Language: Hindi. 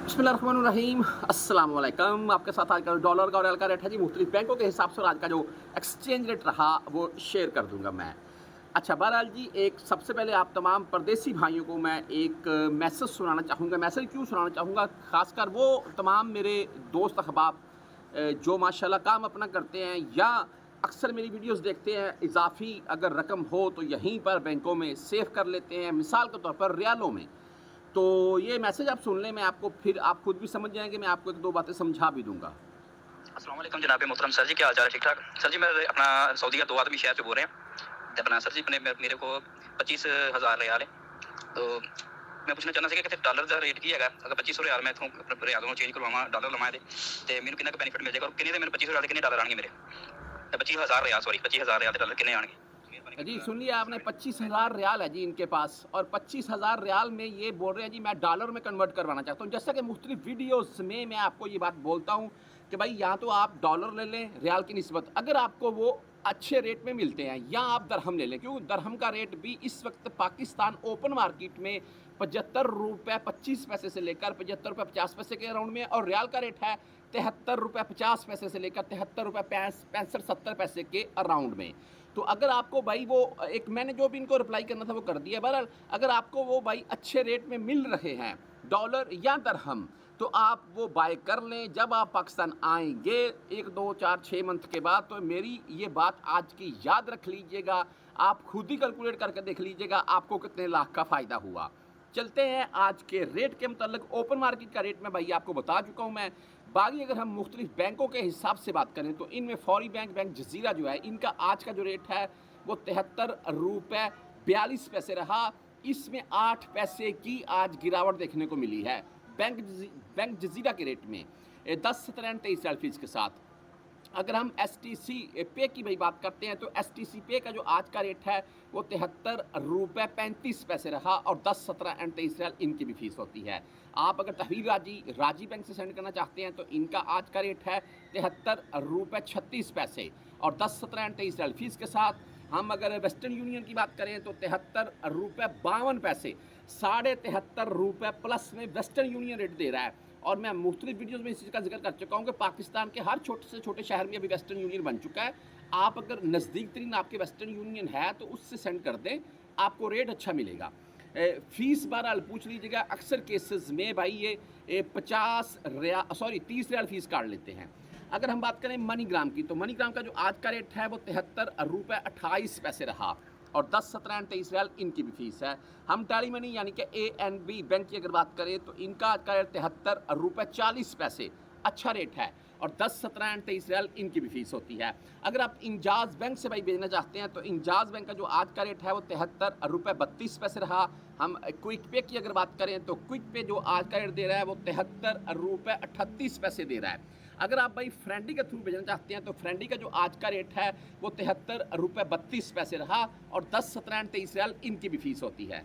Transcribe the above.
बिस्मिल्लाहिर्रहमानिर्रहीम अस्सलाम वालेकुम। आपके साथ आज का डॉलर का और रियाल का रेट है जी मुख्तलिफ बैंकों के हिसाब से, और आज का जो एक्सचेंज रेट रहा वो शेयर कर दूंगा मैं। अच्छा बहरहाल जी, एक सबसे पहले आप तमाम परदेसी भाइयों को मैं एक मैसेज सुनाना चाहूँगा। मैसेज क्यों सुनाना चाहूँगा, ख़ासकर वो तमाम मेरे दोस्त अहबाब जो माशाल्लाह काम अपना करते हैं या अक्सर मेरी वीडियोस देखते हैं, इजाफी अगर रकम हो तो यहीं पर बैंकों में सेव कर लेते हैं, मिसाल के तौर पर रियालों में। तो ये मैसेज आप सुन लें, मैं आपको फिर आप खुद भी समझ जाएँगे, मैं आपको 1-2 बातें समझा भी दूँगा। अस्सलाम वालेकुम जनाब मोहतरम सर जी, क्या हाल चाल है? ठीक ठाक सर जी। मैं अपना सऊदी का 2 आदमी शहर से बोल रहे हैं अपना सर जी। अपने मेरे को 25,000 रियाल है, तो मैं पूछना चाहना कि डॉलर का रेट की है अगर 2500 रियाल मैं इथों रियाल चेंज करवावां डॉलर लवां ते मैनूं कितना बेनीफिट मिल जाएगा और किन्ने दे मेरे 2500 रियाल किन्ने डॉलर आएंगे मेरे 25,000 रियाल, सॉरी 25,000 रियाल डॉलर किन्ने आएंगे? जी सुन लिया आपने, 25,000 रियाल है जी इनके पास, और 25,000 रियाल में ये बोल रहे हैं जी मैं डॉलर में कन्वर्ट करवाना चाहता हूँ। जैसा कि मुख्तलिफ वीडियोस में मैं आपको ये बात बोलता हूँ कि भाई या तो आप डॉलर ले लें रियाल की निस्बत, अगर आपको वो अच्छे रेट में मिलते हैं, या आप दरहम ले लें, क्योंकि दरहम का रेट भी इस वक्त पाकिस्तान ओपन मार्केट में 75 रुपये 25 पैसे से लेकर 75 रुपये 50 पैसे के अराउंड में, और रियाल का रेट है 73 रुपये 50 पैसे से लेकर 73 रुपये 65-70 पैसे के अराउंड में। तो अगर आपको भाई वो एक मैंने जो भी इनको रिप्लाई करना था वो कर दिया। बहरहाल अगर आपको वो भाई अच्छे रेट में मिल रहे हैं डॉलर या दरहम, तो आप वो बाय कर लें। जब आप पाकिस्तान आएंगे 1 2 4 6 मंथ के बाद, तो मेरी ये बात आज की याद रख लीजिएगा, आप खुद ही कैलकुलेट करके देख लीजिएगा आपको कितने लाख का फ़ायदा हुआ। चलते हैं आज के रेट के मतलब, ओपन मार्केट का रेट मैं भाई आपको बता चुका हूँ मैं। बाकी अगर हम मुख्तलिफ बैंकों के हिसाब से बात करें तो इनमें फौरी बैंक जजीरा जो है, इनका आज का जो रेट है वो 73 रुपये 42 पैसे रहा। इसमें 8 पैसे की आज गिरावट देखने को मिली है बैंक जजीरा के रेट में 10 17 एंड 23 फीस के साथ। अगर हम STC पे की भाई बात करते हैं तो STC पे का जो आज का रेट है वो 73 रुपये 35 पैसे रहा, और 10 17 एंड 23 रियाल इनकी भी फीस होती है। आप अगर तहवील राजी बैंक से सेंड करना चाहते हैं तो इनका आज का रेट है 73 रुपये 36 पैसे, और 10 17 एंड 23 रियाल फीस के साथ। हम अगर वेस्टर्न यूनियन की बात करें तो 73 रुपये 52 पैसे, 73.5 रुपये प्लस में वेस्टर्न यूनियन रेट दे रहा है। और मैं मुख्तलिफ वीडियोस में इस चीज़ का जिक्र कर चुका हूँ कि पाकिस्तान के हर छोटे से छोटे शहर में अभी वेस्टर्न यूनियन बन चुका है। आप अगर नज़दीक तरीन आपके वेस्टर्न यूनियन है तो उससे सेंड कर दें, आपको रेट अच्छा मिलेगा। फ़ीस बहरहाल पूछ लीजिएगा, अक्सर केसेस में भाई ये 50 रियाल सॉरी 30 रियाल फ़ीस काट लेते हैं। अगर हम बात करें मनीग्राम की, तो मनीग्राम का जो आज का रेट है वो 73 रुपये 28 पैसे रहा, और 10 17 एंड 23 रियाल इनकी भी फीस है। हम टाली मनी यानी कि ANB बैंक की अगर बात करें तो इनका आज का रेट 73 रुपये 40 पैसे, अच्छा रेट है, और 10 17 एंड 23 रियाल इनकी भी फीस होती है। अगर आप इंजाज बैंक से भाई भेजना चाहते हैं तो इंजाज बैंक का जो आज का रेट है वो 73 रुपये 32 पैसे रहा। हम क्विक पे की अगर बात करें तो क्विक पे जो आज का रेट दे रहा है वो 73 रुपये 38 पैसे दे रहा है। अगर आप भाई फ्रेंडी के थ्रू भेजना चाहते हैं तो फ्रेंडी का जो आज का रेट है वो 73 रुपये 32 पैसे रहा, और 10 17 एंड 23 रियाल इनकी भी फीस होती है।